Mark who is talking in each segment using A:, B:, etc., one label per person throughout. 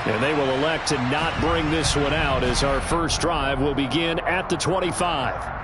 A: And they will elect to not bring this one out as our first drive will begin at the 25.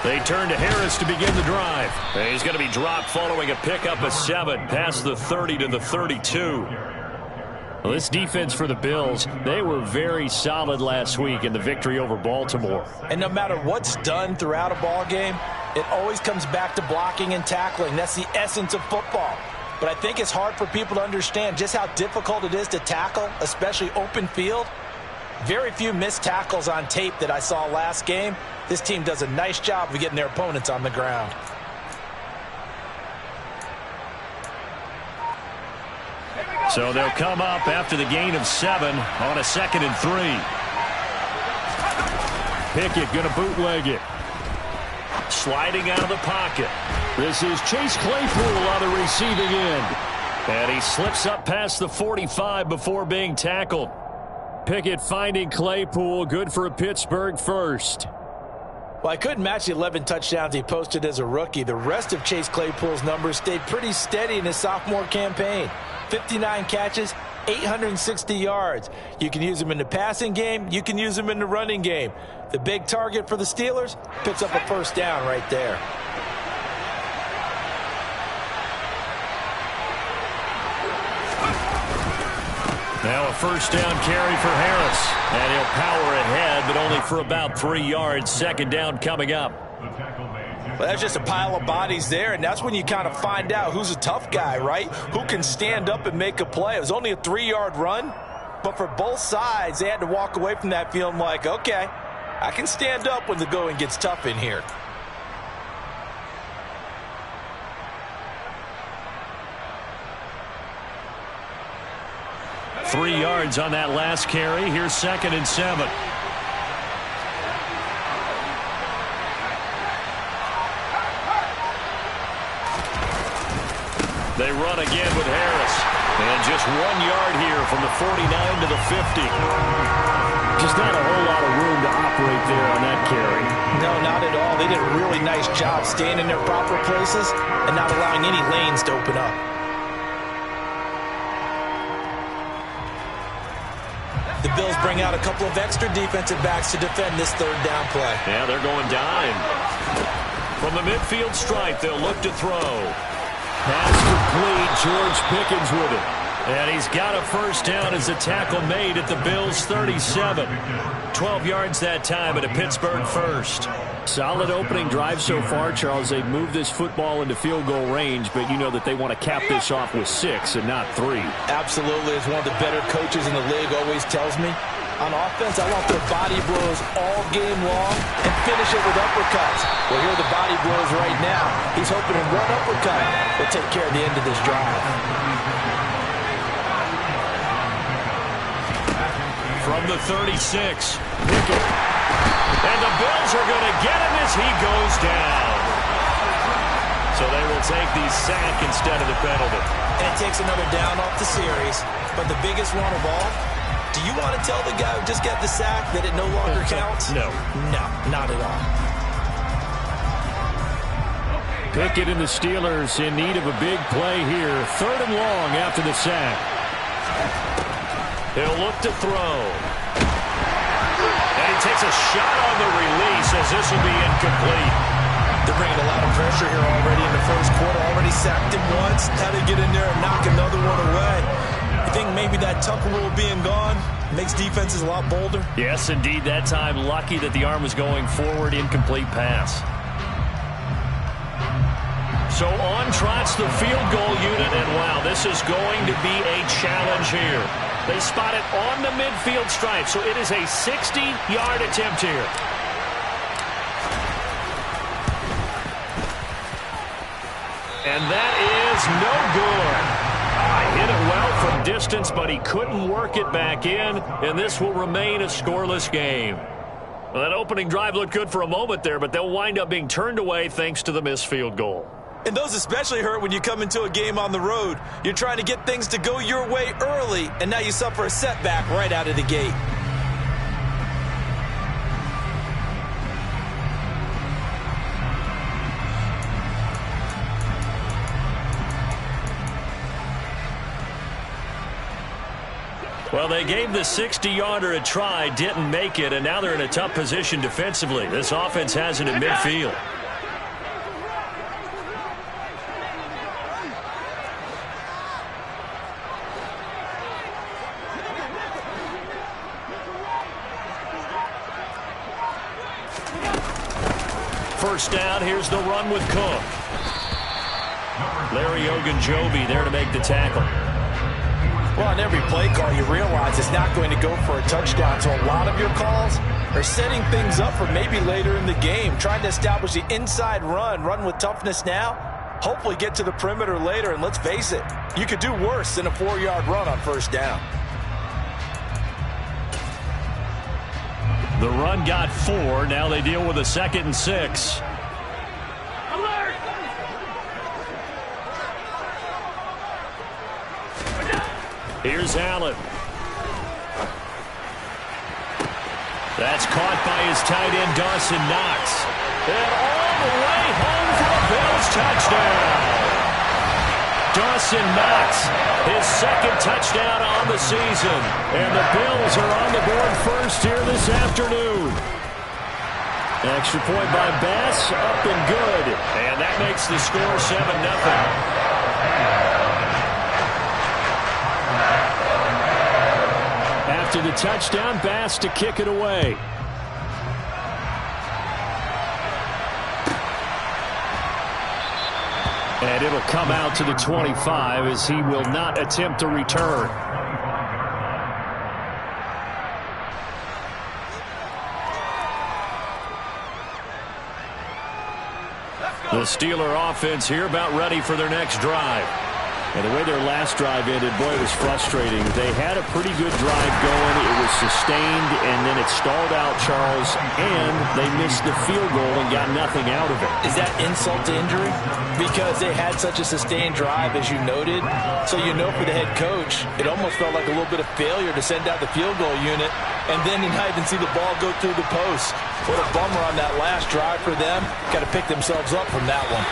A: They turn to Harris to begin the drive. And he's going to be dropped following a pickup of 7 past the 30 to the 32. Well, this defense for the Bills, they were very solid last week in the victory over Baltimore.
B: And no matter what's done throughout a ball game, it always comes back to blocking and tackling. That's the essence of football. But I think it's hard for people to understand just how difficult it is to tackle, especially open field. Very few missed tackles on tape that I saw last game. This team does a nice job of getting their opponents on the ground.
A: So they'll come up after the gain of 7 on a 2nd and 3. Pickett going to bootleg it. Sliding out of the pocket. This is Chase Claypool on the receiving end. And he slips up past the 45 before being tackled. Pickett finding Claypool, good for a Pittsburgh first.
B: Well, I couldn't match the 11 touchdowns he posted as a rookie. The rest of Chase Claypool's numbers stayed pretty steady in his sophomore campaign. 59 catches, 860 yards. You can use him in the passing game. You can use him in the running game. The big target for the Steelers picks up a first down right there.
A: Now a first down carry for Harris. And he'll power ahead, but only for about 3 yards. 2nd down coming up.
B: Well, that's just a pile of bodies there, and that's when you kind of find out who's a tough guy, right? Who can stand up and make a play. It was only a 3-yard run, but for both sides, they had to walk away from that feeling like, okay, I can stand up when the going gets tough in here.
A: Three yards on that last carry. Here's 2nd and 7. They run again with Harris. And just 1 yard here from the 49 to the 50. Just not a whole lot of room to operate there on that carry.
B: No, not at all. They did a really nice job staying in their proper places and not allowing any lanes to open up. The Bills bring out a couple of extra defensive backs to defend this 3rd down play.
A: Yeah, they're going dime. From the midfield stripe, they'll look to throw. Pass complete. George Pickens with it. And he's got a first down as the tackle made at the Bills' 37. 12 yards that time at a Pittsburgh first. Solid opening drive so far, Charles. They've moved this football into field goal range, but you know that they want to cap this off with 6 and not 3.
B: Absolutely. As one of the better coaches in the league always tells me, on offense, I want their body blows all game long and finish it with uppercuts. Well, here are the body blows right now. He's hoping in one uppercut will take care of the end of this drive.
A: From the 36, Pickett. And the Bills are going to get him as he goes down. So they will take the sack instead of the penalty.
B: And it takes another down off the series. But the biggest one of all, do you want to tell the guy who just got the sack that it no longer counts?
A: No.
B: No, not at all.
A: Pickett and the Steelers in need of a big play here. 3rd and long after the sack. He'll look to throw. And he takes a shot on the release as this will be incomplete.
B: They're bringing a lot of pressure here already in the first quarter. Already sacked him once. Had to get in there and knock another one away. I think maybe that tuck rule being gone makes defenses a lot bolder.
A: Yes, indeed. That time, lucky that the arm was going forward. Incomplete pass. So on trots the field goal unit, and wow, this is going to be a challenge here. They spot it on the midfield stripe, so it is a 60-yard attempt here. And that is no good. Hit it well from distance, but he couldn't work it back in, and this will remain a scoreless game. Well, that opening drive looked good for a moment there, but they'll wind up being turned away thanks to the missed field goal.
B: And those especially hurt when you come into a game on the road. You're trying to get things to go your way early, and now you suffer a setback right out of the gate.
A: Well, they gave the 60-yarder a try, didn't make it, and now they're in a tough position defensively. This offense has it in midfield. First down, here's the run with Cook. Larry Ogunjobi there to make the tackle.
B: Well, on every play call, you realize it's not going to go for a touchdown. So a lot of your calls are setting things up for maybe later in the game, trying to establish the inside run with toughness now, hopefully get to the perimeter later. And let's face it, you could do worse than a 4-yard run on first down.
A: The run got 4. Now they deal with a 2nd and 6. Here's Allen. That's caught by his tight end, Dawson Knox. And all the way home for a Bills touchdown. Dawson Knox, his 2nd touchdown on the season. And the Bills are on the board first here this afternoon. Extra point by Bass, up and good. And that makes the score 7-0. After the touchdown, Bass to kick it away. And it'll come out to the 25 as he will not attempt a return. The Steeler offense here about ready for their next drive. And the way their last drive ended, boy, it was frustrating. They had a pretty good drive going. It was sustained, and then it stalled out, Charles, and they missed the field goal and got nothing out of it.
B: Is that insult to injury? Because they had such a sustained drive, as you noted. So you know for the head coach, it almost felt like a little bit of failure to send out the field goal unit, and then you not even see the ball go through the post. What a bummer on that last drive for them. Got to pick themselves up from that one.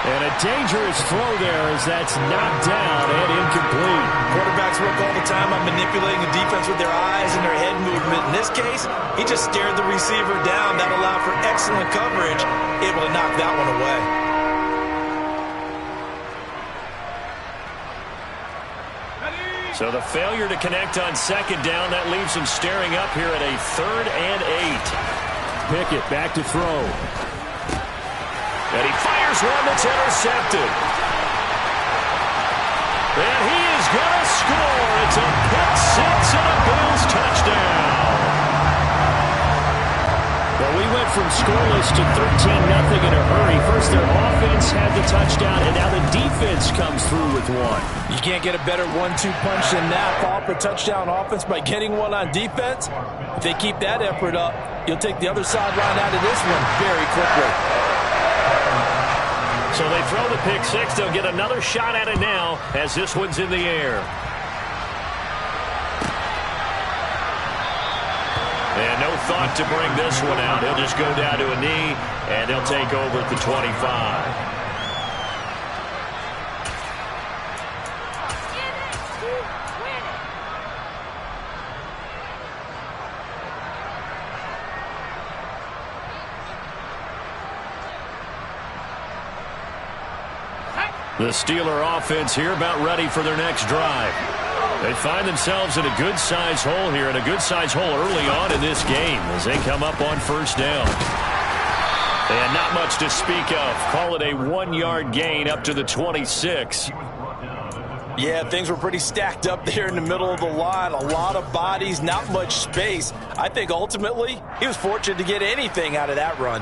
A: And a dangerous throw there as that's knocked down and incomplete.
B: Quarterbacks work all the time on manipulating the defense with their eyes and their head movement. In this case, he just stared the receiver down. That allowed for excellent coverage, able to knock that one away.
A: So the failure to connect on 2nd down, that leaves him staring up here at a 3rd and 8. Pickett back to throw. And he fires one that's intercepted. And he is going to score. It's a pick 6 and a Bills touchdown. Well, we went from scoreless to 13-0 in a hurry. First, their offense had the touchdown, and now the defense comes through with one.
B: You can't get a better 1-2 punch than that. Fall for touchdown offense by getting one on defense. If they keep that effort up, you'll take the other sideline out of this one very quickly.
A: So they throw the pick 6. They'll get another shot at it now as this one's in the air. And no thought to bring this one out. He'll just go down to a knee, and they'll take over at the 25. The Steeler offense here about ready for their next drive. They find themselves in a good-sized hole here, and a good-sized hole early on in this game as they come up on first down. And not much to speak of. Call it a 1-yard gain up to the 26.
B: Yeah, things were pretty stacked up there in the middle of the line. A lot of bodies, not much space. I think ultimately he was fortunate to get anything out of that run.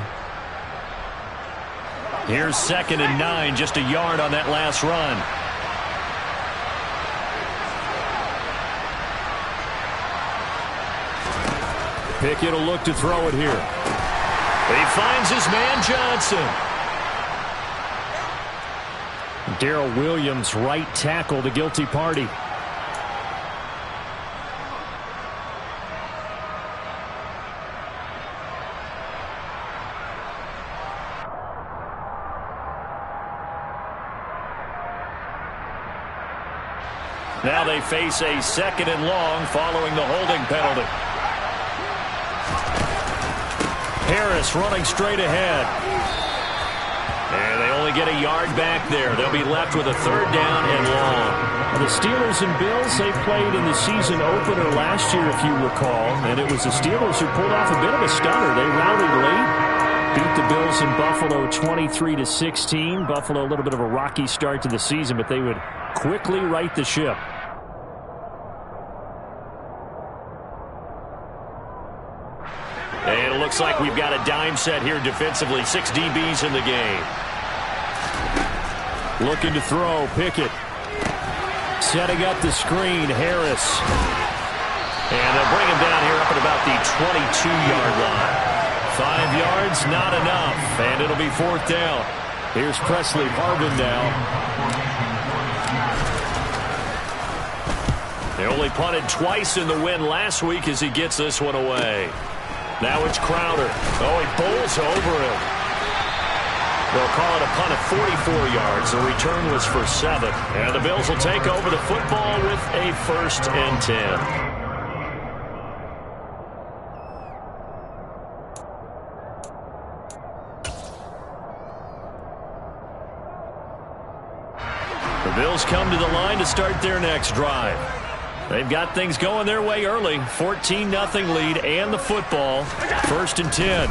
A: Here's 2nd and 9, just a yard on that last run. Pickett will look to throw it here. He finds his man Johnson. Darrell Williams, right tackle, the guilty party. Now they face a 2nd and long following the holding penalty. Harris running straight ahead. And they only get a yard back there. They'll be left with a 3rd down and long. The Steelers and Bills, they played in the season opener last year, if you recall. And it was the Steelers who pulled off a bit of a stunner. They rallied late. Beat the Bills in Buffalo 23-16. Buffalo a little bit of a rocky start to the season, but they would quickly right the ship. And it looks like we've got a dime set here defensively. 6 DBs in the game. Looking to throw, Pickett. Setting up the screen, Harris. And they'll bring him down here up at about the 22-yard line. 5 yards, not enough. And it'll be 4th down. Here's Presley Harvin now. They only punted twice in the win last week as he gets this one away. Now it's Crowder. Oh, he bowls over him. They'll call it a punt of 44 yards. The return was for 7. And the Bills will take over the football with a 1st and 10. The Bills come to the line to start their next drive. They've got things going their way early. 14-0 lead and the football. 1st and 10.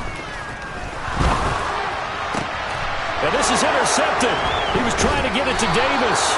A: And this is intercepted. He was trying to get it to Davis.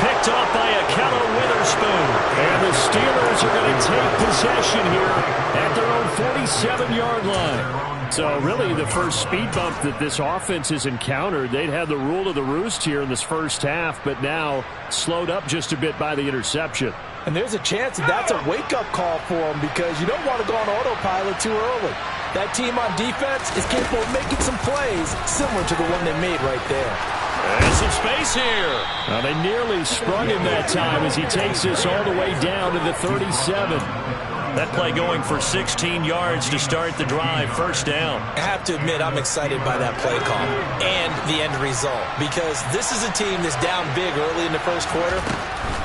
A: Picked off by Akello Witherspoon. And the Steelers are going to take possession here at their own 47-yard line. So really the first speed bump that this offense has encountered. They'd had the rule of the roost here in this first half, but now slowed up just a bit by the interception.
B: And there's a chance that that's a wake-up call for them because you don't want to go on autopilot too early. That team on defense is capable of making some plays similar to the one they made right there.
A: And some space here. Now they nearly sprung him that time as he takes this all the way down to the 37. That play going for 16 yards to start the drive. 1st down.
B: I have to admit, I'm excited by that play call and the end result because this is a team that's down big early in the first quarter,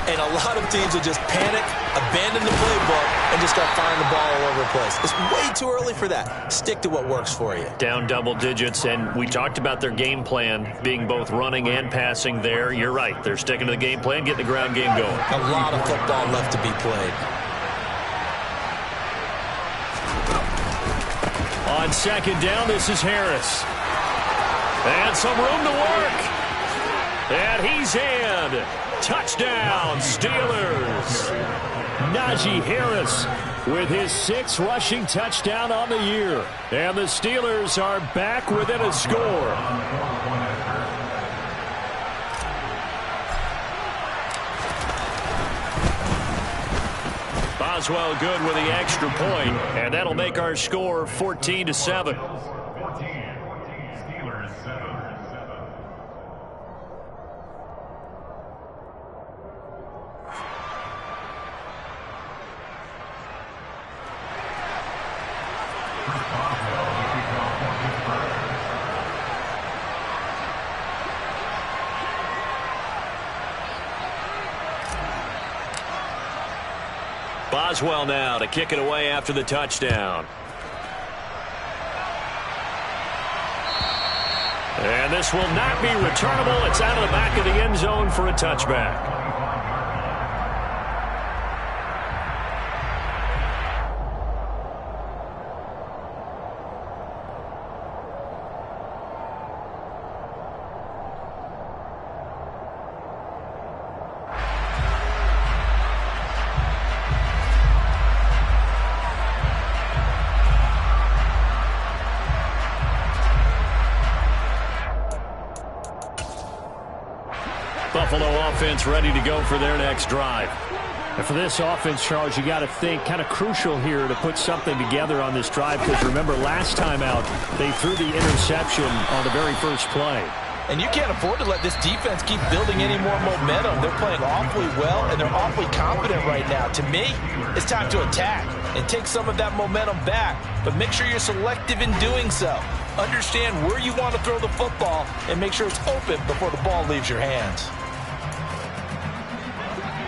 B: and a lot of teams will just panic, abandon the playbook, and just start firing the ball all over the place. It's way too early for that. Stick to what works for you.
A: Down double digits, and we talked about their game plan being both running and passing there. You're right. They're sticking to the game plan, getting the ground game going.
B: A lot of football left to be played.
A: On 2nd down, this is Harris. And some room to work. And he's in. Touchdown, Steelers. Najee Harris with his 6th rushing touchdown on the year. And the Steelers are back within a score. Boswell good with the extra point, and that'll make our score 14-7. Boswell now to kick it away after the touchdown. And this will not be returnable. It's out of the back of the end zone for a touchback. Buffalo offense ready to go for their next drive.
C: And for this offense, Charles, you got to think kind of crucial here to put something together on this drive, because remember last time out they threw the interception on the very first play.
B: And you can't afford to let this defense keep building any more momentum. They're playing awfully well, and they're awfully confident right now. To me, it's time to attack and take some of that momentum back, but make sure you're selective in doing so. Understand where you want to throw the football and make sure it's open before the ball leaves your hands.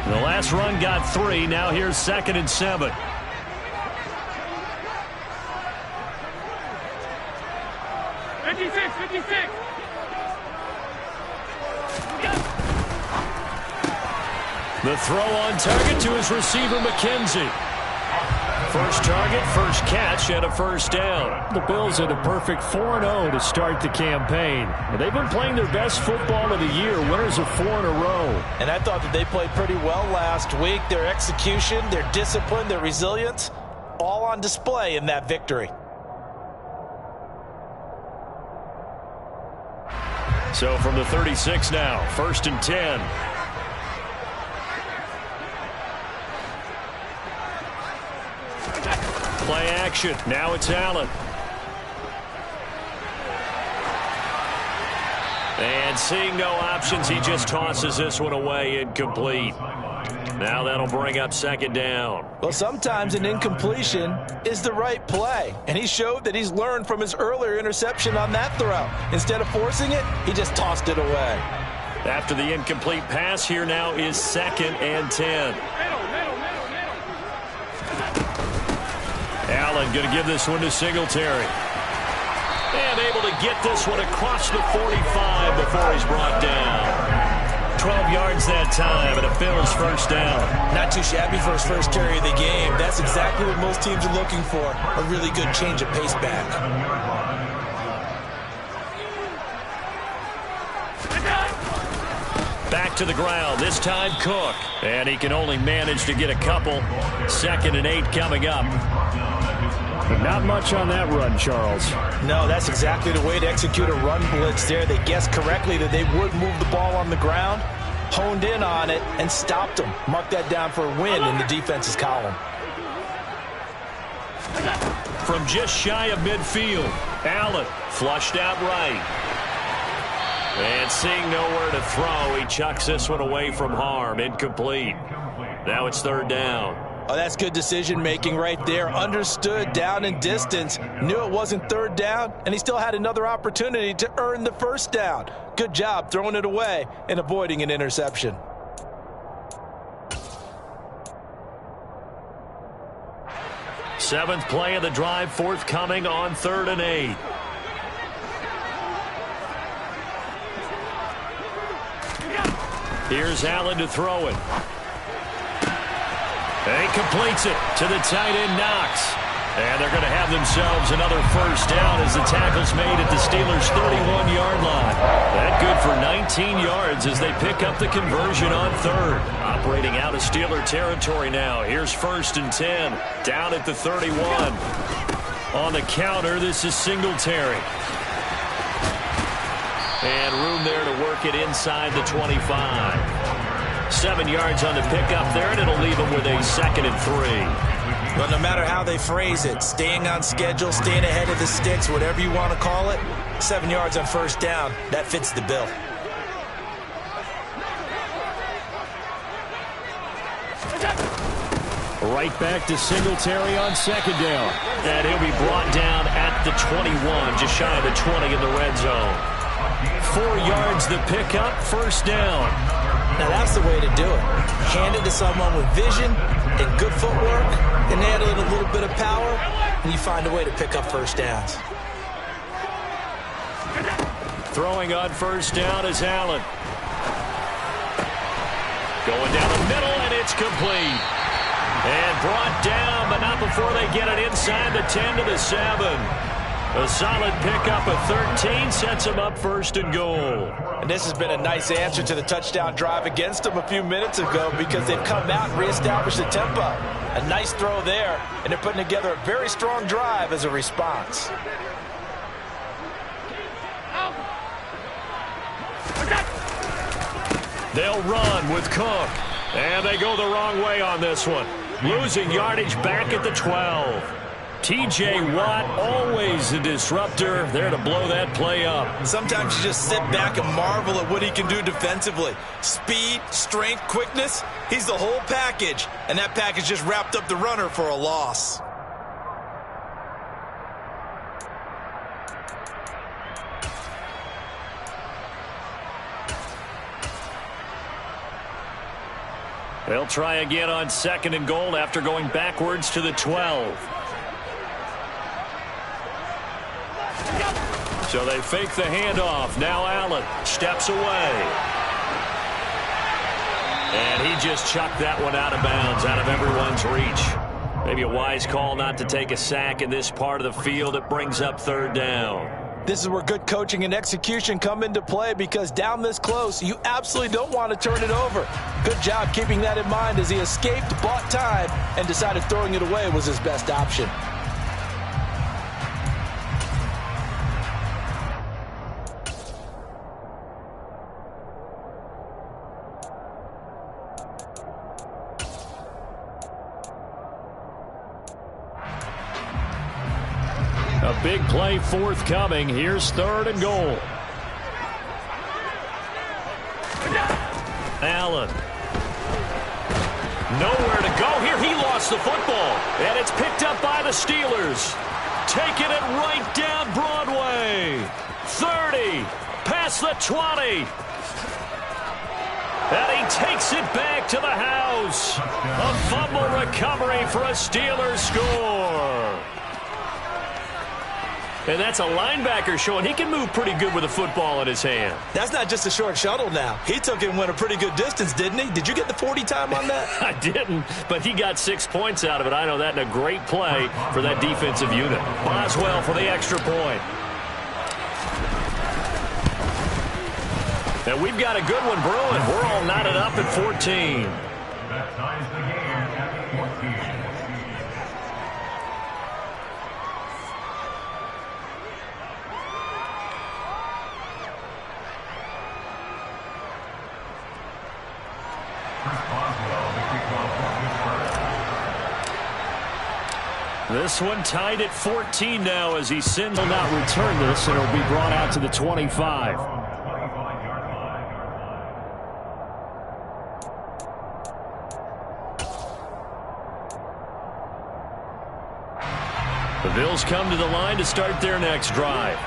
A: The last run got 3. Now here's 2nd and 7. The throw on target to his receiver, McKenzie. First target, first catch, and a first down.
C: The Bills had a perfect 4-0 to start the campaign. They've been playing their best football of the year, winners of 4 in a row.
B: And I thought that they played pretty well last week. Their execution, their discipline, their resilience, all on display in that victory.
A: So from the 36 now, 1st and 10. Play action. Now it's Allen. And seeing no options, he just tosses this one away, incomplete. Now that'll bring up 2nd down.
B: Well, sometimes an incompletion is the right play, and he showed that he's learned from his earlier interception on that throw. Instead of forcing it, he just tossed it away.
A: After the incomplete pass, here now is 2nd and 10. Allen going to give this one to Singletary. And able to get this one across the 45 before he's brought down. 12 yards that time, and a Bills first down.
B: Not too shabby for his first carry of the game. That's exactly what most teams are looking for. A really good change of pace back.
A: Back to the ground, this time Cook. And he can only manage to get a couple. 2nd and 8 coming up.
C: But not much on that run, Charles.
B: No, that's exactly the way to execute a run blitz there. They guessed correctly that they would move the ball on the ground, honed in on it, and stopped them. Mark that down for a win in the defense's column.
A: From just shy of midfield, Allen flushed out right. And seeing nowhere to throw, he chucks this one away from harm. Incomplete. Now it's 3rd down.
B: Oh, that's good decision-making right there. Understood down and distance. Knew it wasn't 3rd down, and he still had another opportunity to earn the first down. Good job throwing it away and avoiding an interception.
A: Seventh play of the drive forthcoming on 3rd and 8. Here's Allen to throw it. And he completes it to the tight end, Knox. And they're going to have themselves another first down as the tackle's made at the Steelers' 31-yard line. That good for 19 yards as they pick up the conversion on 3rd. Operating out of Steeler territory now. Here's 1st and 10. Down at the 31. On the counter, this is Singletary. And room there to work it inside the 25. 7 yards on the pickup there, and it'll leave them with a 2nd and 3.
B: But no matter how they phrase it, staying on schedule, staying ahead of the sticks, whatever you want to call it, 7 yards on first down, that fits the bill.
C: Right back to Singletary on 2nd down.
A: And he'll be brought down at the 21, just shy of the 20 in the red zone. 4 yards the pickup, first down.
B: Now that's the way to do it. Hand it to someone with vision and good footwork, and add in a little bit of power, and you find a way to pick up first downs.
A: Throwing on first down is Allen. Going down the middle, and it's complete. And brought down, but not before they get it inside the 10 to the 7. A solid pickup of 13 sets them up first and goal.
B: And this has been a nice answer to the touchdown drive against them a few minutes ago because they've come out and reestablished the tempo. A nice throw there, and they're putting together a very strong drive as a response.
A: They'll run with Cook. And they go the wrong way on this one. Losing yardage back at the 12. T.J. Watt, always a disruptor, there to blow that play up.
B: Sometimes you just sit back and marvel at what he can do defensively. Speed, strength, quickness, he's the whole package. And that package just wrapped up the runner for a loss.
A: They'll try again on second and goal after going backwards to the 12. So they fake the handoff. Now Allen steps away. And he just chucked that one out of bounds, out of everyone's reach. Maybe a wise call not to take a sack in this part of the field. It brings up third down.
B: This is where good coaching and execution come into play because down this close, you absolutely don't want to turn it over. Good job keeping that in mind as he escaped, bought time, and decided throwing it away was his best option.
A: A big play forthcoming. Here's third and goal. Allen. Nowhere to go here. He lost the football. And it's picked up by the Steelers. Taking it right down Broadway. 30. Past the 20. And he takes it back to the house. A fumble recovery for a Steelers score. And that's a linebacker showing he can move pretty good with a football in his hand.
B: That's not just a short shuttle now. He took it and went a pretty good distance, didn't he? Did you get the 40 time on that?
A: I didn't, but he got 6 points out of it. I know that in a great play for that defensive unit. Boswell for the extra point. And we've got a good one brewing. We're all knotted up at 14.
D: That ties the game at 14.
A: This one tied at 14 now as he sends. Will not return this, and it'll be brought out to the 25. The Bills come to the line to start their next drive.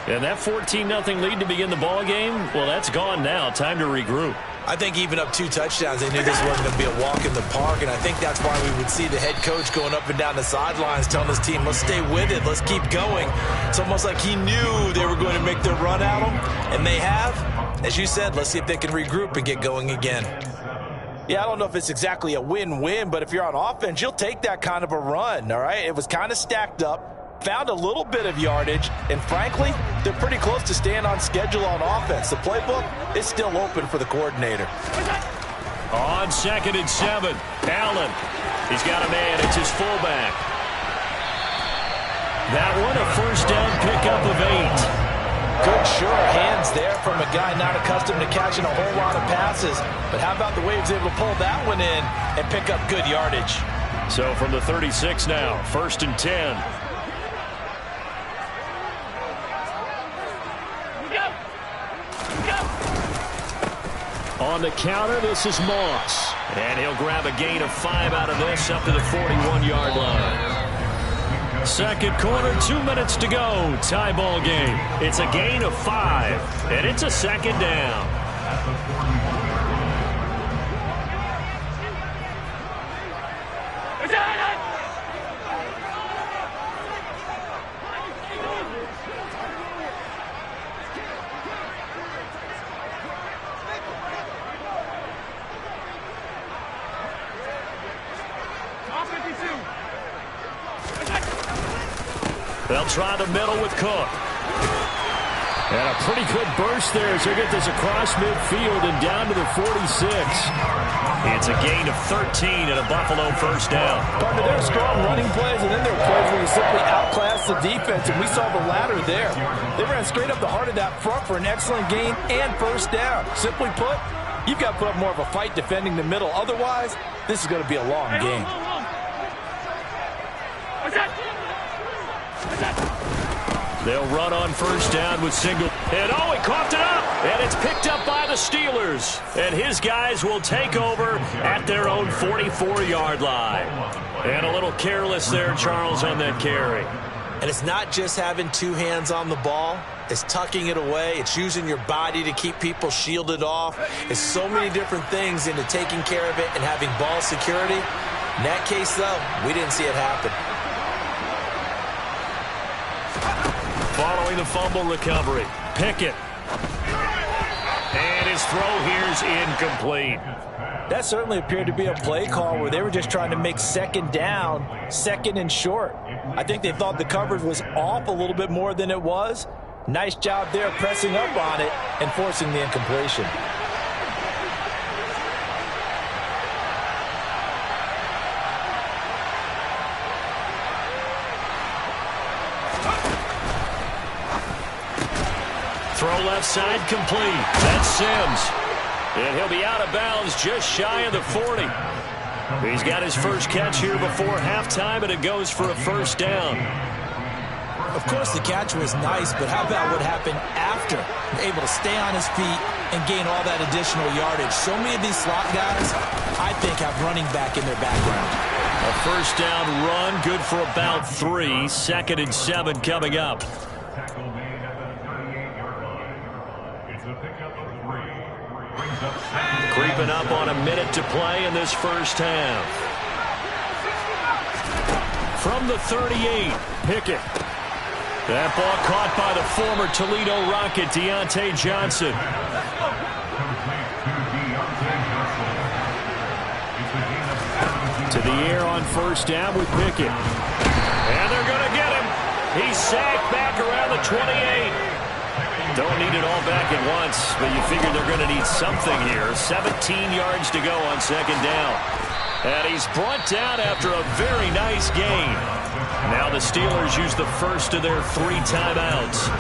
A: And that 14-0 lead to begin the ball game, well, that's gone now. Time to regroup.
B: I think even up 2 touchdowns, they knew this wasn't going to be a walk in the park, and I think that's why we would see the head coach going up and down the sidelines telling his team, let's stay with it, let's keep going. It's almost like he knew they were going to make their run at him, and they have. As you said, let's see if they can regroup and get going again. Yeah, I don't know if it's exactly a win-win, but if you're on offense, you'll take that kind of a run, all right? It was kind of stacked up. Found a little bit of yardage, and frankly, they're pretty close to staying on schedule on offense. The playbook is still open for the coordinator.
A: On 2nd and 7, Allen. He's got a man. It's his fullback. That one a first down pickup of 8.
B: Good, sure hands there from a guy not accustomed to catching a whole lot of passes. But how about the way he was able to pull that one in and pick up good yardage?
A: So from the 36 now, 1st and 10. On the counter, this is Moss. And he'll grab a gain of 5 out of this up to the 41-yard line. Second quarter, 2 minutes to go. Tie ball game. It's a gain of 5, and it's a second down. They'll try the middle with Cook.
C: And a pretty good burst there as they get this across midfield and down to the 46.
A: It's a gain of 13 and a Buffalo first down.
B: Partner, there are strong running plays, and then there are plays where you simply outclass the defense, and we saw the latter there. They ran straight up the heart of that front for an excellent gain and first down. Simply put, you've got to put up more of a fight defending the middle. Otherwise, this is going to be a long game.
A: They'll run on first down with Single. And oh, he coughed it up. And it's picked up by the Steelers. And his guys will take over at their own 44-yard line. And a little careless there, Charles, on that carry.
B: And it's not just having two hands on the ball. It's tucking it away. It's using your body to keep people shielded off. It's so many different things into taking care of it and having ball security. In that case, though, we didn't see it happen.
A: Following the fumble recovery, Pickett. And his throw here's incomplete.
B: That certainly appeared to be a play call where they were just trying to make second down, second and short. I think they thought the coverage was off a little bit more than it was. Nice job there pressing up on it and forcing the incompletion.
A: Throw left side complete. That's Sims. And he'll be out of bounds just shy of the 40. He's got his first catch here before halftime, and it goes for a first down.
B: Of course, the catch was nice, but how about what happened after? Able to stay on his feet and gain all that additional yardage. So many of these slot guys, I think, have running back in their background.
A: A first down run, good for about 3. 2nd and 7 coming up. Creeping up on a minute to play in this first half. From the 38, Pickett. That ball caught by the former Toledo Rocket, Deontay Johnson. To the air on first down with Pickett. And they're going to get him. He's sacked back around the 28. Don't need it all back at once, but you figure they're going to need something here. 17 yards to go on second down. And he's brought down after a very nice gain. Now the Steelers use the first of their 3 timeouts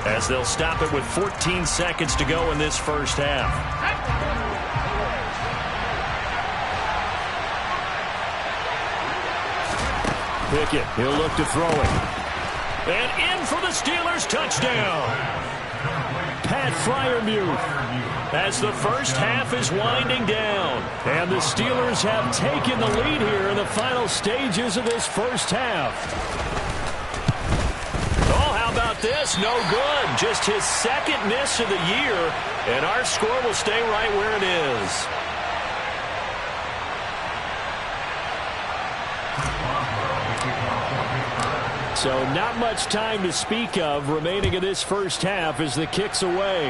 A: as they'll stop it with 14 seconds to go in this first half. Pickett, he'll look to throw it. And in for the Steelers touchdown. Pat Freiermuth as the first half is winding down. And the Steelers have taken the lead here in the final stages of this first half. Oh, how about this? No good. Just his second miss of the year. And our score will stay right where it is.
C: So not much time to speak of remaining in this first half as the kick's away.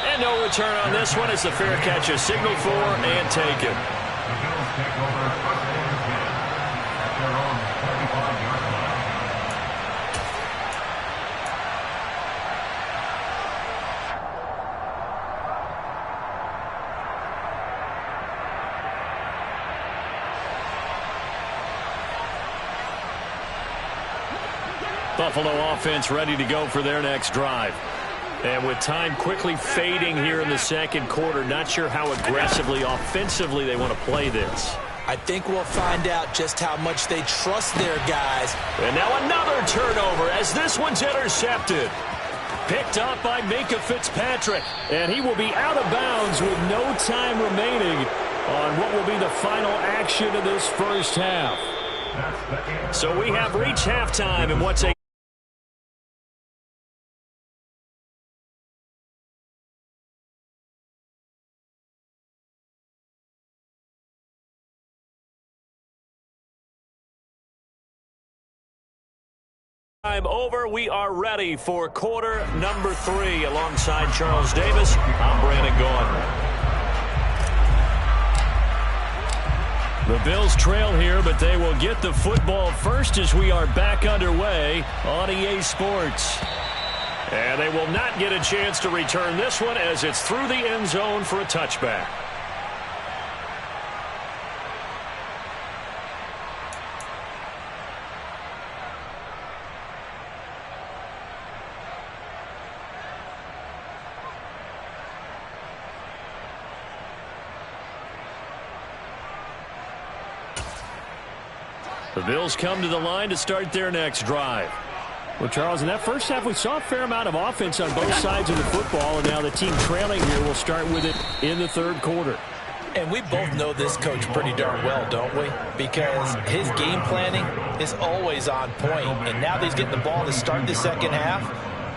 A: And no return on this one. It's a fair catch, a signal for and taken. Buffalo offense ready to go for their next drive. And with time quickly fading here in the second quarter, not sure how aggressively, offensively they want to play this.
B: I think we'll find out just how much they trust their guys.
A: And now another turnover as this one's intercepted. Picked up by Minkah Fitzpatrick.
C: And he will be out of bounds with no time remaining on what will be the final action of this first half.
A: So we have reached halftime in what's a time over. We are ready for quarter number 3. Alongside Charles Davis, I'm Brandon Gaudin. The Bills trail here, but they will get the football first as we are back underway on EA Sports. And they will not get a chance to return this one as it's through the end zone for a touchback. The Bills come to the line to start their next drive.
C: Well, Charles, in that first half, we saw a fair amount of offense on both sides of the football, and now the team trailing here will start with it in the third quarter.
B: And we both know this coach pretty darn well, don't we? Because his game planning is always on point. And now that he's getting the ball to start the second half,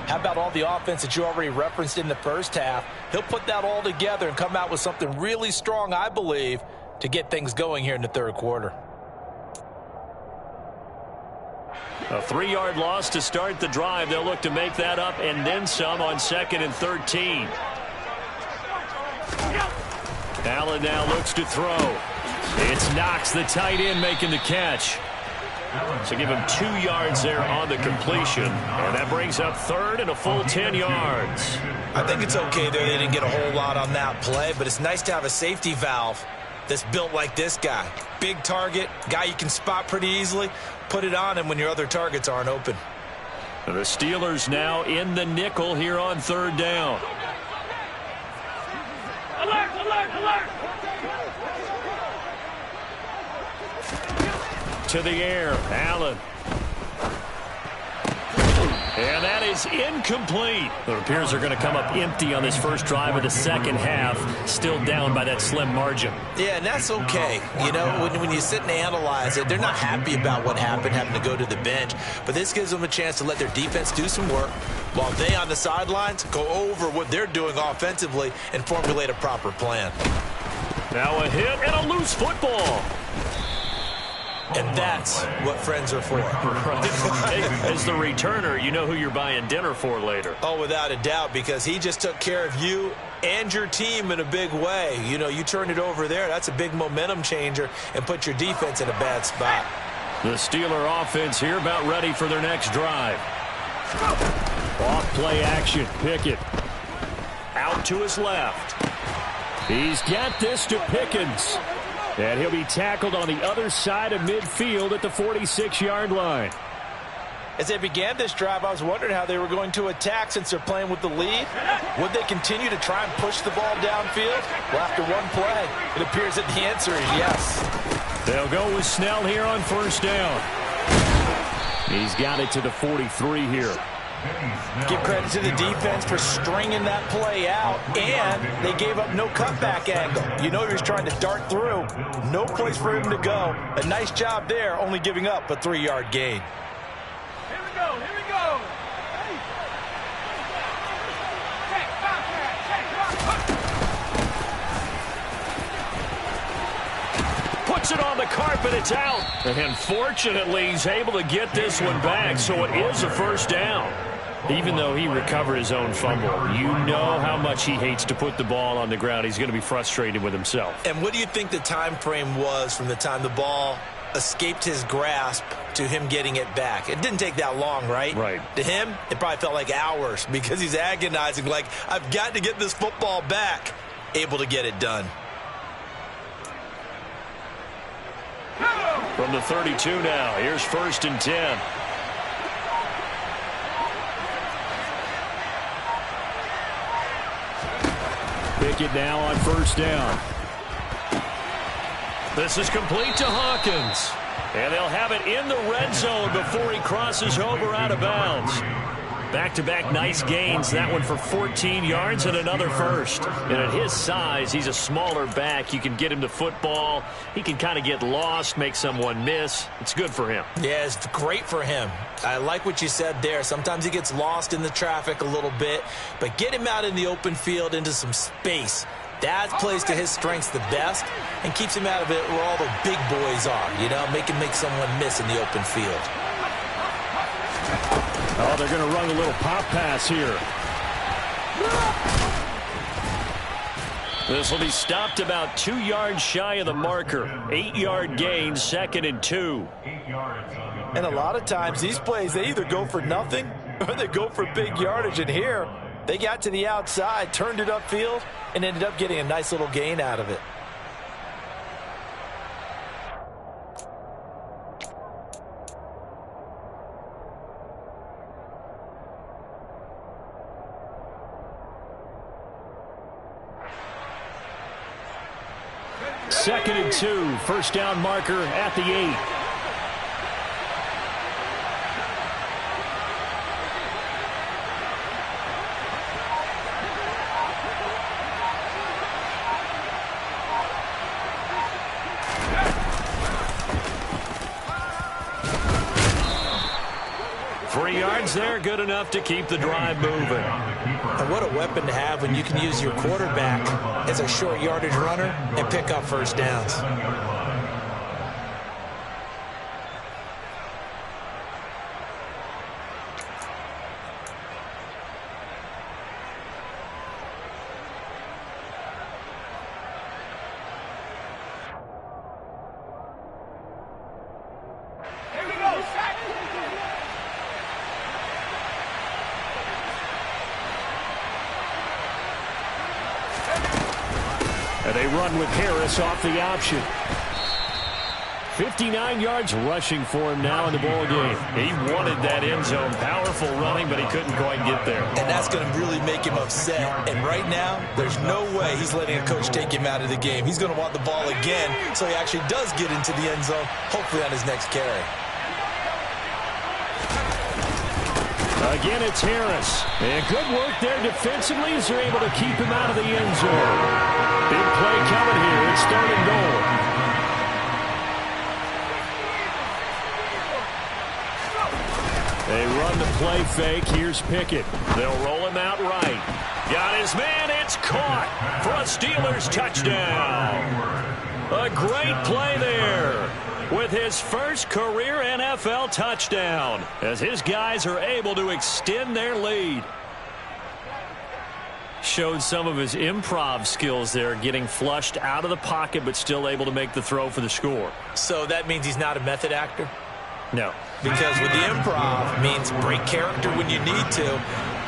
B: how about all the offense that you already referenced in the first half? He'll put that all together and come out with something really strong, I believe, to get things going here in the third quarter.
A: A 3-yard loss to start the drive. They'll look to make that up and then some on 2nd and 13. Allen now looks to throw. It's Knox, the tight end, making the catch. So give him 2 yards there on the completion. And that brings up 3rd and a full 10 yards.
B: I think it's okay there. They didn't get a whole lot on that play, but it's nice to have a safety valve that's built like this guy. Big target, guy you can spot pretty easily. Put it on him when your other targets aren't open.
A: The Steelers now in the nickel here on 3rd down.
E: Alert, alert, alert!
A: To the air, Allen. And that is incomplete. It appears they're going to come up empty on this first drive of the second half, still down by that slim margin.
B: Yeah, and that's okay. You know, when you sit and analyze it, they're not happy about what happened, having to go to the bench. But this gives them a chance to let their defense do some work while they on the sidelines go over what they're doing offensively and formulate a proper plan.
A: Now a hit and a loose football.
B: And that's what friends are for.
A: Hey, as the returner, you know who you're buying dinner for later.
B: Oh, without a doubt, because he just took care of you and your team in a big way. You know, you turned it over there. That's a big momentum changer and put your defense in a bad spot.
A: The Steeler offense here about ready for their next drive. Off play action. Pickett. Out to his left. He's got this to Pickens. And he'll be tackled on the other side of midfield at the 46-yard line.
B: As they began this drive, I was wondering how they were going to attack since they're playing with the lead. Would they continue to try and push the ball downfield? Well, after one play, it appears that the answer is yes.
A: They'll go with Snell here on 1st down. He's got it to the 43 here.
B: Give credit to the defense for stringing that play out, and they gave up no cutback angle. You know he was trying to dart through. No place for him to go. A nice job there, only giving up a 3-yard gain.
E: Here we go, here we go!
A: Puts it on the carpet, it's out. And fortunately, he's able to get this one back, so it is a 1st down. Even though he recovered his own fumble, you know how much he hates to put the ball on the ground. He's going to be frustrated with himself.
B: And what do you think the time frame was from the time the ball escaped his grasp to him getting it back? It didn't take that long, right?
A: Right.
B: To him, it probably felt like hours because he's agonizing, like, I've got to get this football back. Able to get it done.
A: From the 32 now, here's 1st and 10. Pickett now on 1st down. This is complete to Hawkins. And they'll have it in the red zone before he crosses over out of bounds. Back-to-back nice gains. That one for 14 yards and another 1st. And at his size, he's a smaller back. You can get him the football. He can kind of get lost, make someone miss. It's good for him.
B: Yeah, it's great for him. I like what you said there. Sometimes he gets lost in the traffic a little bit. But get him out in the open field into some space. That plays to his strengths the best and keeps him out of it where all the big boys are. You know, make someone miss in the open field.
C: Oh, they're going to run a little pop pass here.
A: This will be stopped about 2 yards shy of the marker. 8-yard gain, 2nd and 2.
D: 8 yards.
B: And a lot of times these plays, they either go for nothing or they go for big yardage. And here, they got to the outside, turned it upfield, and ended up getting a nice little gain out of it.
C: Second and 2, first down marker at the 8.
A: There, good enough to keep the drive moving.
B: And what a weapon to have when you can use your quarterback as a short yardage runner and pick up first downs.
C: And they run with Harris off the option. 59 yards rushing for him now in the ball game.
A: He wanted that end zone. Powerful running, but he couldn't quite get there.
B: And that's going to really make him upset. And right now, there's no way he's letting a coach take him out of the game. He's going to want the ball again, so he actually does get into the end zone, hopefully on his next carry.
C: Again, it's Harris. And good work there defensively as they're able to keep him out of the end zone. Big play coming here. It's 3rd and goal. They run the play fake. Here's Pickett.
A: They'll roll him out right. Got his man. It's caught for a Steelers touchdown. A great play there with his first career NFL touchdown as his guys are able to extend their lead. Showed some of his improv skills there, getting flushed out of the pocket but still able to make the throw for the score.
B: So that means he's not a method actor?
A: No.
B: Because with the improv means break character when you need to.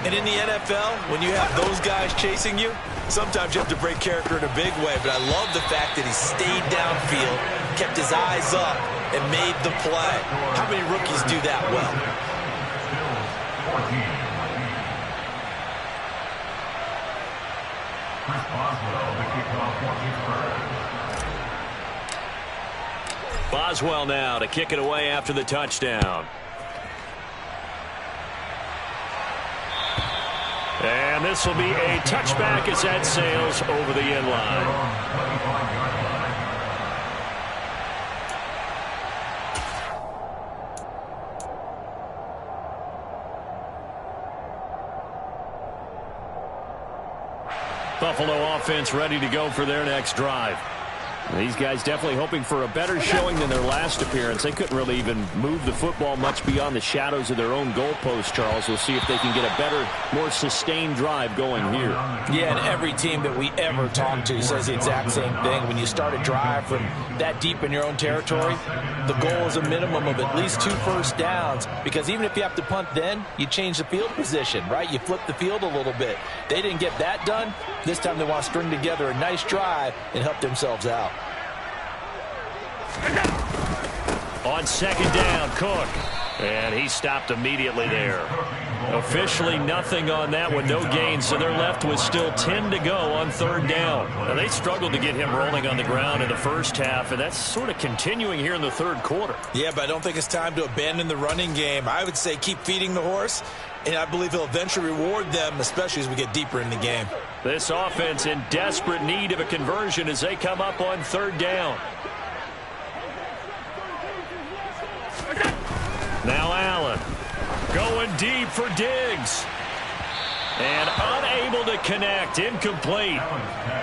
B: And in the NFL, when you have those guys chasing you, sometimes you have to break character in a big way. But I love the fact that he stayed downfield, kept his eyes up, and made the play. How many rookies do that well?
D: Chris Boswell, the kickoff for Pittsburgh.
A: Boswell now to kick it away after the touchdown. And this will be a touchback as that sails over the end line. Buffalo offense ready to go for their next drive.
C: These guys definitely hoping for a better showing than their last appearance. They couldn't really even move the football much beyond the shadows of their own goalpost, Charles. We'll see if they can get a better, more sustained drive going here.
B: Yeah, and every team that we ever talk to says the exact same thing. When you start a drive from that deep in your own territory, the goal is a minimum of at least 2 first downs, because even if you have to punt then, you change the field position, right? You flip the field a little bit. They didn't get that done. This time they want to string together a nice drive and help themselves out.
A: On second down, Cook. And he stopped immediately there. Officially nothing on that one, no gain, so they're left with still 10 to go on third down. Now, they struggled to get him rolling on the ground in the first half, and that's sort of continuing here in the third quarter.
B: Yeah, but I don't think it's time to abandon the running game. I would say keep feeding the horse, and I believe he'll eventually reward them, especially as we get deeper in the game.
A: This offense in desperate need of a conversion as they come up on third down. Now Allen going deep for Diggs. And unable to connect, incomplete.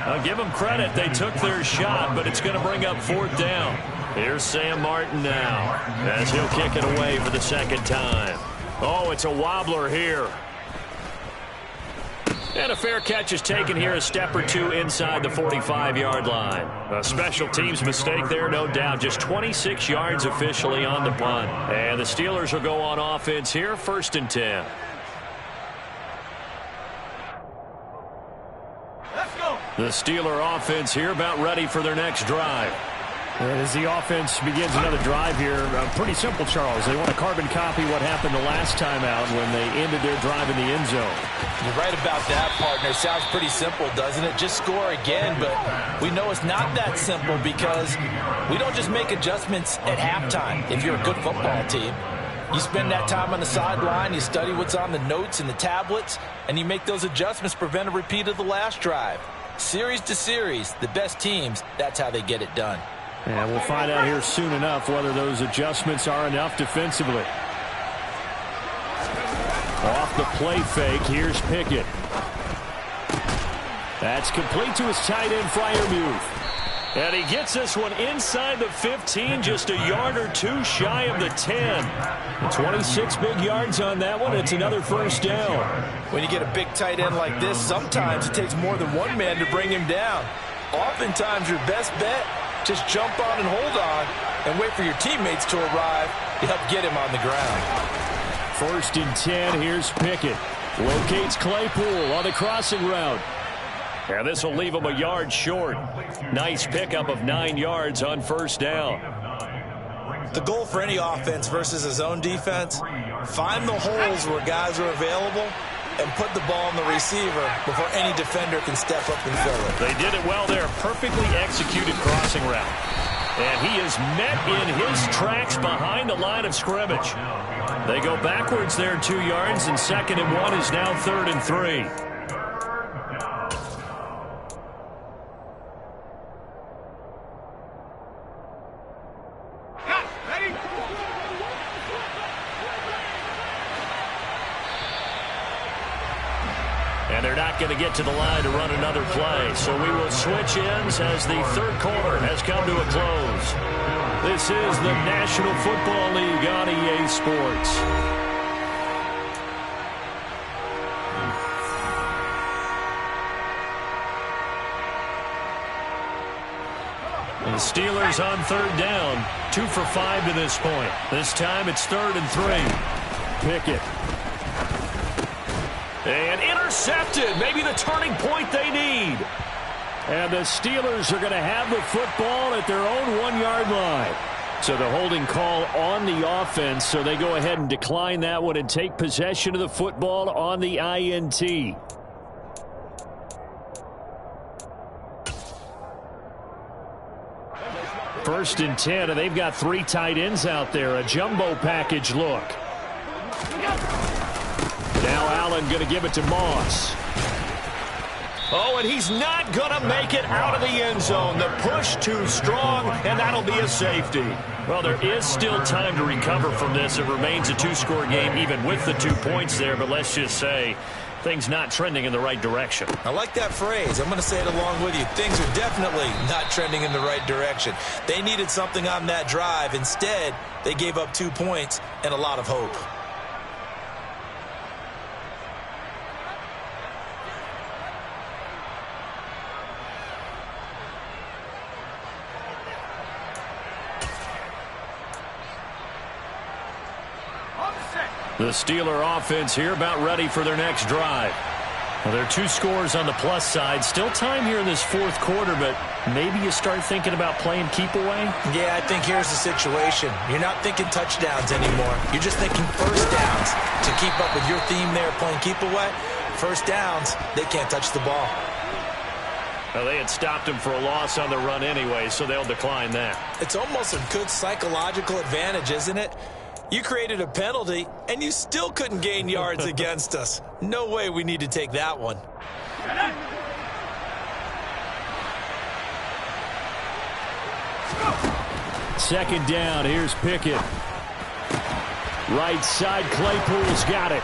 A: I'll give them credit, they took their shot, but it's going to bring up fourth down. Here's Sam Martin now as he'll kick it away for the second time. Oh, it's a wobbler here. And a fair catch is taken here, a step or two inside the 45-yard line. A special teams mistake there, no doubt. Just 26 yards officially on the punt. And the Steelers will go on offense here, 1st and 10.
E: Let's go.
A: The Steeler offense here about ready for their next drive.
C: And as the offense begins another drive here, pretty simple, Charles. They want to carbon copy what happened the last time out when they ended their drive in the end zone.
B: You're right about that, partner. Sounds pretty simple, doesn't it? Just score again, but we know it's not that simple because we don't just make adjustments at halftime if you're a good football team. You spend that time on the sideline, you study what's on the notes and the tablets, and you make those adjustments to prevent a repeat of the last drive. Series to series, the best teams, that's how they get it done.
C: And we'll find out here soon enough whether those adjustments are enough defensively. Off the play fake, here's Pickett. That's complete to his tight end, Freiermuth.
A: And he gets this one inside the 15, just a yard or two shy of the 10. 26 big yards on that one. It's another 1st down.
B: When you get a big tight end like this, sometimes it takes more than one man to bring him down. Oftentimes, your best bet, just jump on and hold on and wait for your teammates to arrive to help get him on the ground.
C: 1st and 10, here's Pickett. Locates Claypool on the crossing route.
A: And this will leave him a yard short. Nice pickup of 9 yards on 1st down.
B: The goal for any offense versus a zone defense, find the holes where guys are available and put the ball on the receiver before any defender can step up and fill it.
A: They did it well there. Perfectly executed crossing route. And he is met in his tracks behind the line of scrimmage. They go backwards there 2 yards, and 2nd and 1 is now 3rd and 3. And they're not going to get to the line to run another play. So we will switch ends as the 3rd quarter has come to a close. This is the National Football League on EA Sports. And the Steelers on 3rd down. 2 for 5 to this point. This time it's 3rd and 3.
C: Pickett.
A: And intercepted. Maybe the turning point they need.
C: And the Steelers are going to have the football at their own 1-yard line. So the holding call on the offense, so they go ahead and decline that one and take possession of the football on the INT. First and 10, and they've got 3 tight ends out there. A jumbo package look. Now Allen going to give it to Moss.
A: Oh, and he's not going to make it out of the end zone. The push too strong, and that'll be a safety. Well, there is still time to recover from this. It remains a 2-score game, even with the 2 points there. But let's just say things not trending in the right direction.
B: I like that phrase. I'm going to say it along with you. Things are definitely not trending in the right direction. They needed something on that drive. Instead, they gave up 2 points and a lot of hope.
A: The Steeler offense here about ready for their next drive. Well, there are 2 scores on the plus side. Still time here in this 4th quarter, but maybe you start thinking about playing keep away?
B: Yeah, I think here's the situation. You're not thinking touchdowns anymore. You're just thinking 1st downs. To keep up with your theme there, playing keep away, 1st downs, they can't touch the ball.
A: Well, they had stopped him for a loss on the run anyway, so they'll decline that.
B: It's almost a good psychological advantage, isn't it? You created a penalty, and you still couldn't gain yards against us. No way we need to take that one.
C: Second down, here's Pickett. Right side, Claypool's got it.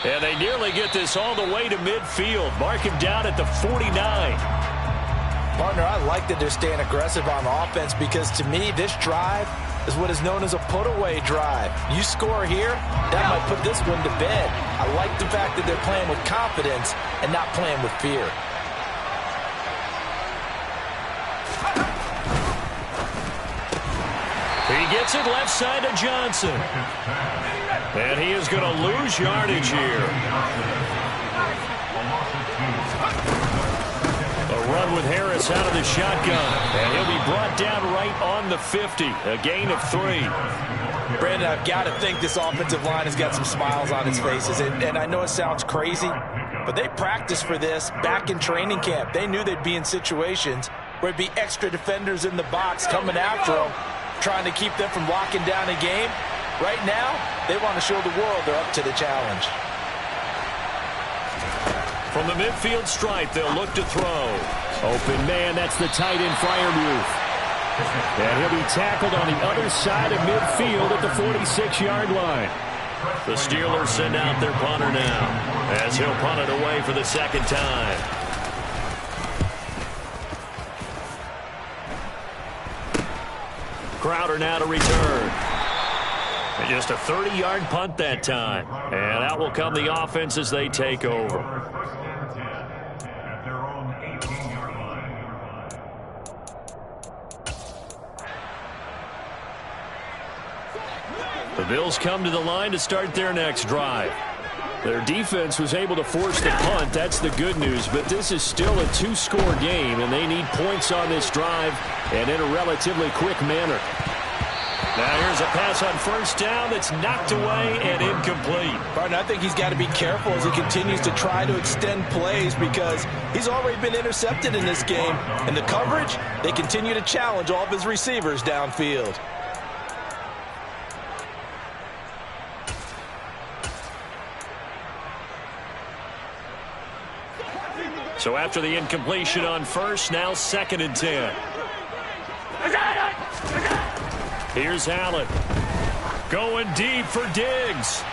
A: And they nearly get this all the way to midfield. Mark him down at the 49.
B: Partner, I like that they're staying aggressive on offense because, to me, this drive, is what is known as a put-away drive. You score here, that might put this one to bed. I like the fact that they're playing with confidence and not playing with fear.
A: He gets it left side to Johnson. And he is going to lose yardage here. A run with Harris out of the shotgun. And he'll be brought down right on the 50. A gain of 3.
B: Brandon, I've got to think this offensive line has got some smiles on its faces. And I know it sounds crazy, but they practiced for this back in training camp. They knew they'd be in situations where it'd be extra defenders in the box coming after them, trying to keep them from locking down a game. Right now, they want to show the world they're up to the challenge.
A: From the midfield stripe, they'll look to throw.
C: Open man, that's the tight end Freiermuth. And he'll be tackled on the other side of midfield at the 46-yard line.
A: The Steelers send out their punter now, as he'll punt it away for the second time. Crowder now to return. And just a 30-yard punt that time. And out will come the offense as they take over.
D: At their own 18-yard line.
A: The Bills come to the line to start their next drive.
C: Their defense was able to force the punt. That's the good news. But this is still a 2-score game, and they need points on this drive and in a relatively quick manner.
A: Now here's a pass on first down that's knocked away and incomplete.
B: Barton, I think he's got to be careful as he continues to try to extend plays because he's already been intercepted in this game. And the coverage, they continue to challenge all of his receivers downfield.
A: So after the incompletion on first, now 2nd and 10. Here's Allen. Going deep for Diggs.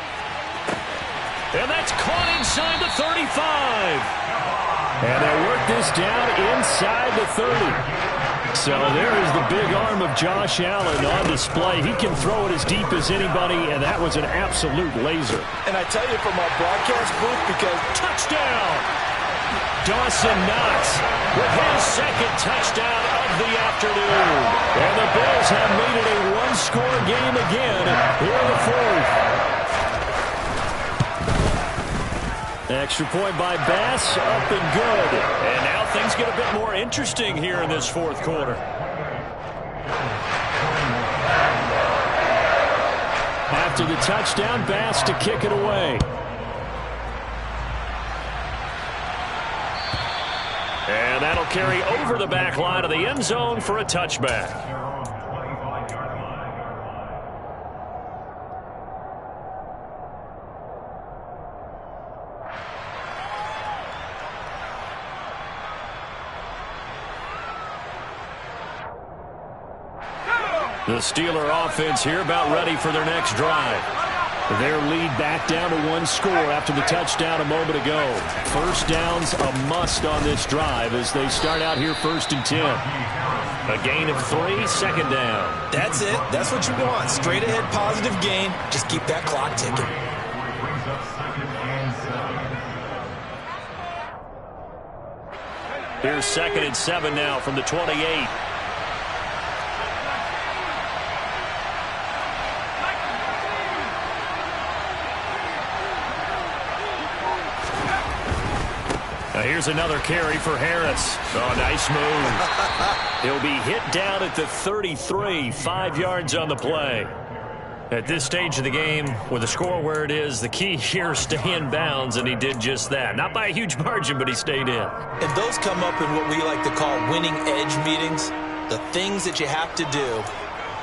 A: And that's caught inside the 35.
C: And they work this down inside the 30. So there is the big arm of Josh Allen on display. He can throw it as deep as anybody, and that was an absolute laser.
B: And I tell you from our broadcast booth, because
A: touchdown! Dawson Knox with his second touchdown of the afternoon. And the Bills have made it a one-score game again here in the 4th.
C: Extra point by Bass, up and good.
A: And now things get a bit more interesting here in this 4th quarter.
C: After the touchdown, Bass to kick it away.
A: And that'll carry over the back line of the end zone for a touchback. The Steeler offense here about ready for their next drive.
C: Their lead back down to 1 score after the touchdown a moment ago. First down's a must on this drive as they start out here 1st and 10.
A: A gain of 3, 2nd down.
B: That's it. That's what you want. Straight ahead positive gain. Just keep that clock ticking.
A: Here's 2nd and 7 now from the 28. Now here's another carry for Harris. Oh, nice move. He'll be hit down at the 33, 5 yards on the play. At this stage of the game, with the score where it is, the key here is stay in bounds, and he did just that. Not by a huge margin, but he stayed in.
B: And those come up in what we like to call winning edge meetings. The things that you have to do,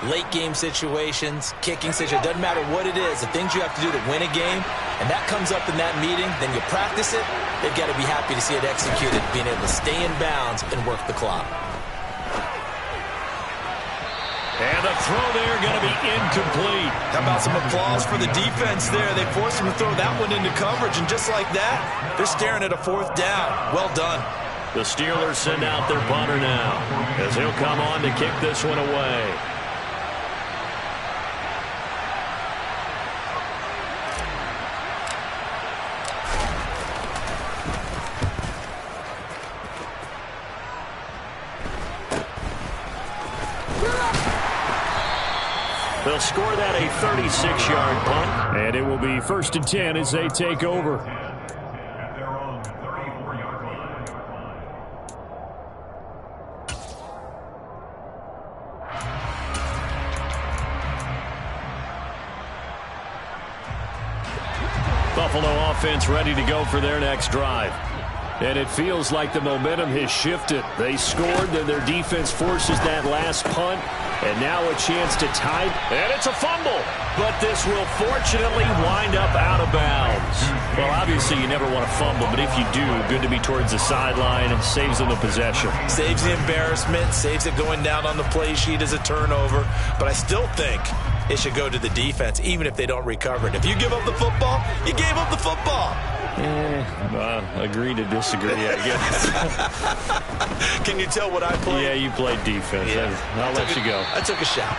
B: late game situations, kicking situations, doesn't matter what it is, the things you have to do to win a game, and that comes up in that meeting, then you practice it, they've got to be happy to see it executed, being able to stay in bounds and work the clock.
A: And the throw there going to be incomplete.
B: How about some applause for the defense there? They forced him to throw that one into coverage, and just like that, they're staring at a 4th down. Well done.
A: The Steelers send out their punter now, as he'll come on to kick this one away. They'll score that a 36-yard punt. And it will be 1st and 10 as they take over.
D: At their own 34-yard line.
A: Buffalo offense ready to go for their next drive. And it feels like the momentum has shifted. They scored, then their defense forces that last punt. And now a chance to tie. And it's a fumble. But this will fortunately wind up out of bounds. Well, obviously you never want to fumble, but if you do, good to be towards the sideline. It saves them the possession.
B: Saves the embarrassment, saves it going down on the play sheet as a turnover. But I still think it should go to the defense, even if they don't recover it. If you give up the football, you gave up the football.
A: Agree to disagree, I guess.
B: Can you tell what I played?
A: Yeah, you played defense.
B: Yeah.
A: I'll let you go.
B: I took a shot.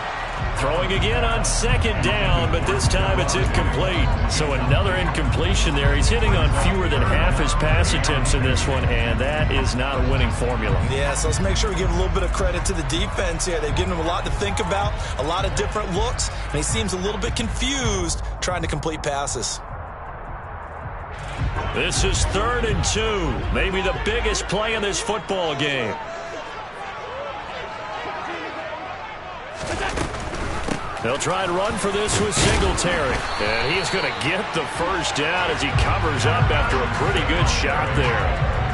A: Throwing again on 2nd down, but this time it's incomplete. So another incompletion there. He's hitting on fewer than half his pass attempts in this one, and that is not a winning formula.
B: Yeah, so let's make sure we give a little bit of credit to the defense here. They've given him a lot to think about, a lot of different looks, and he seems a little bit confused trying to complete passes.
A: This is 3rd and 2, maybe the biggest play in this football game. They'll try and run for this with Singletary. And he's going to get the first down as he covers up after a pretty good shot there.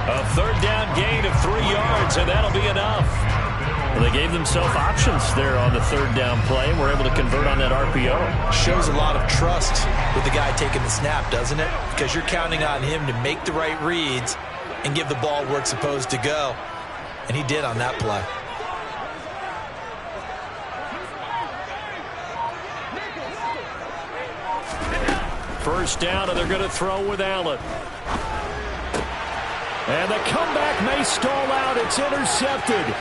A: A 3rd down gain of 3 yards, and that'll be enough. Well, they gave themselves options there on the 3rd down play, and were able to convert on that RPO.
B: Shows a lot of trust with the guy taking the snap, doesn't it? Because you're counting on him to make the right reads and give the ball where it's supposed to go. And he did on that play.
A: First down, and they're going to throw with Allen. And the comeback may stall out. It's intercepted.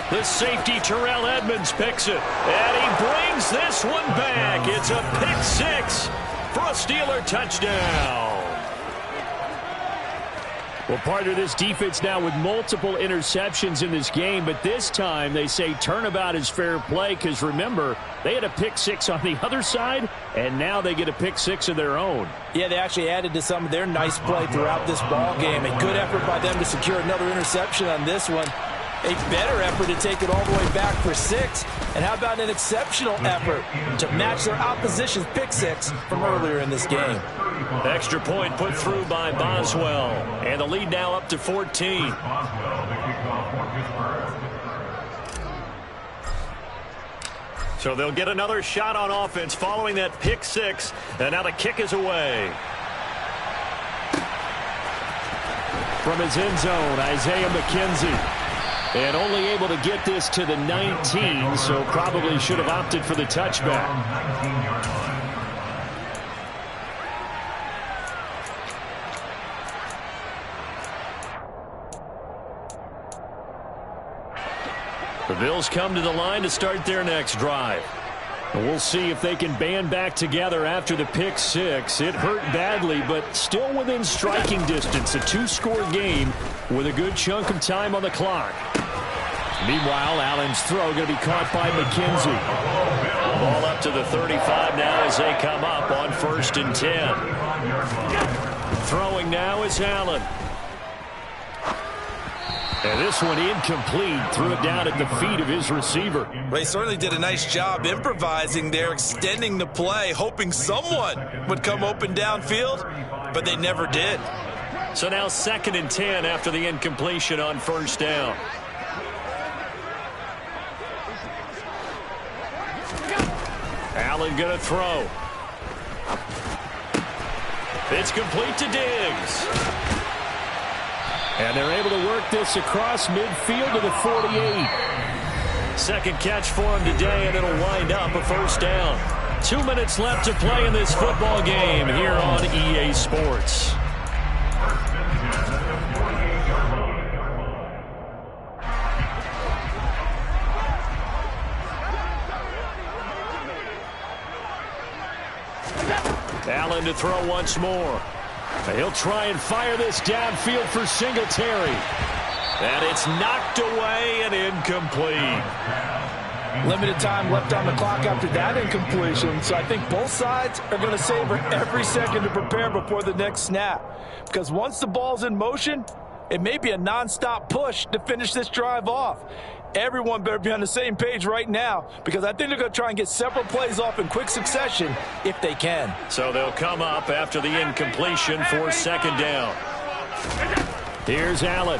A: The safety, Terrell Edmunds, picks it. And he brings this one back. It's a pick 6 for a Steeler touchdown. Well, part of this defense now with multiple interceptions in this game, but this time they say turnabout is fair play because, remember, they had a pick 6 on the other side, and now they get a pick 6 of their own.
B: Yeah, they actually added to some of their nice play throughout this ball game. A good effort by them to secure another interception on this one. A better effort to take it all the way back for 6. And how about an exceptional effort to match their opposition's pick 6 from earlier in this game.
A: Extra point put through by Boswell. And the lead now up to 14. So they'll get another shot on offense following that pick 6. And now the kick is away. From his end zone, Isaiah McKenzie. And only able to get this to the 19, so probably should have opted for the touchback. The Bills come to the line to start their next drive. And we'll see if they can band back together after the pick 6. It hurt badly, but still within striking distance. A 2-score game with a good chunk of time on the clock. Meanwhile, Allen's throw going to be caught by McKenzie. Ball up to the 35 now as they come up on 1st and 10. Throwing now is Allen. And this one incomplete. Threw it down at the feet of his receiver.
B: Well, he certainly did a nice job improvising there, extending the play, hoping someone would come open downfield, but they never did.
A: So now 2nd and 10 after the incompletion on 1st down. Allen going to throw. It's complete to Diggs. And they're able to work this across midfield to the 48. Second catch for him today, and it'll wind up a 1st down. 2 minutes left to play in this football game here on EA Sports. Allen to throw once more. He'll try and fire this downfield for Singletary. And it's knocked away and incomplete.
B: Limited time left on the clock after that incompletion, so I think both sides are going to savor every second to prepare before the next snap. Because once the ball's in motion, it may be a nonstop push to finish this drive off. Everyone better be on the same page right now, because I think they're going to try and get several plays off in quick succession if they can.
A: So they'll come up after the incompletion for second down. Here's Allen.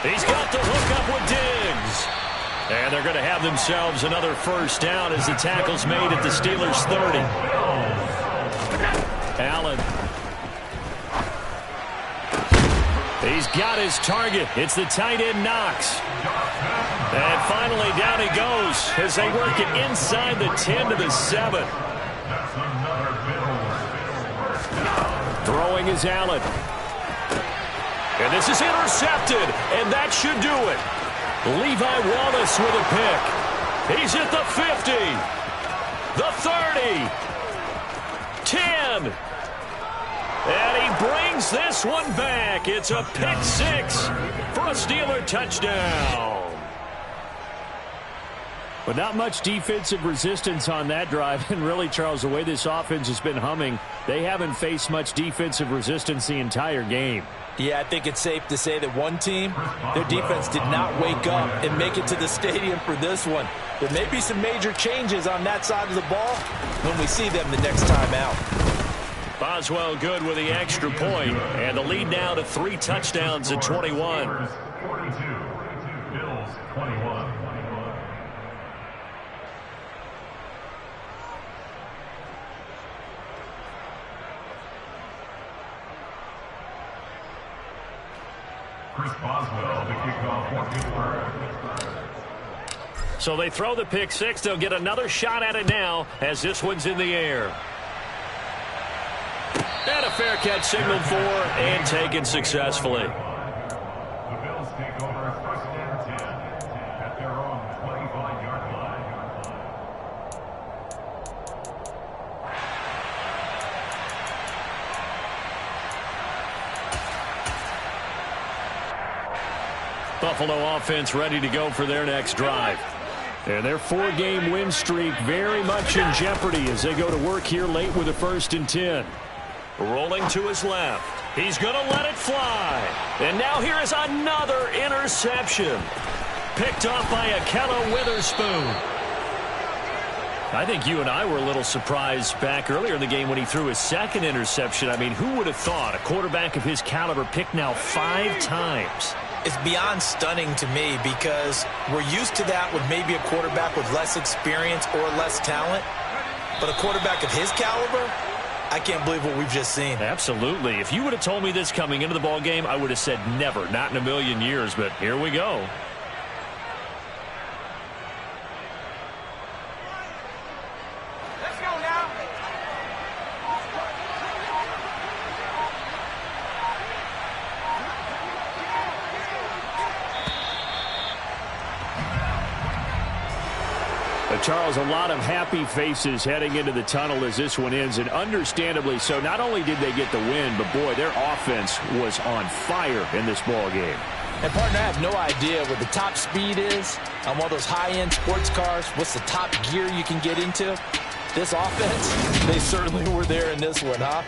A: He's got the hook up with Diggs. And they're going to have themselves another first down as the tackle's made at the Steelers' 30. Allen. He's got his target. It's the tight end Knox. And finally down he goes as they work it inside the 10 to the 7. Throwing is Allen. And this is intercepted, and that should do it. Levi Wallace with a pick. He's at the 50, the 30, 10. And he brings this one back. It's a pick six for a Steeler touchdown. But not much defensive resistance on that drive. And really, Charles, the way this offense has been humming, they haven't faced much defensive resistance the entire game.
B: Yeah, I think it's safe to say that one team, their defense did not wake up and make it to the stadium for this one. There may be some major changes on that side of the ball when we see them the next time out.
A: Boswell good with the extra point, and the lead now to 3 touchdowns at 21.
D: 42, Bills 21. Chris Boswell, the kickoff for Pittsburgh.
A: So they throw the pick six. They'll get another shot at it now as this one's in the air. And a fair catch signaled for and taken successfully.
D: The Bills take over first and 10 at their own 25-yard line.
A: Buffalo offense ready to go for their next drive. And their 4-game win streak very much in jeopardy as they go to work here late with a 1st and 10. Rolling to his left. He's going to let it fly. And now here is another interception. Picked off by Ahkello Witherspoon. I think you and I were a little surprised back earlier in the game when he threw his 2nd interception. I mean, who would have thought a quarterback of his caliber picked now 5 times?
B: It's beyond stunning to me because we're used to that with maybe a quarterback with less experience or less talent. But a quarterback of his caliber, I can't believe what we've just seen.
A: Absolutely. If you would have told me this coming into the ball game, I would have said never, not in a million years. But here we go.
E: Let's go now.
C: Charles, a lot of happy faces heading into the tunnel as this one ends, and understandably so. Not only did they get the win, but boy, their offense was on fire in this ball game.
B: And partner, I have no idea what the top speed is on one of those high-end sports cars. What's the top gear you can get into? This offense, they certainly were there in this one, huh?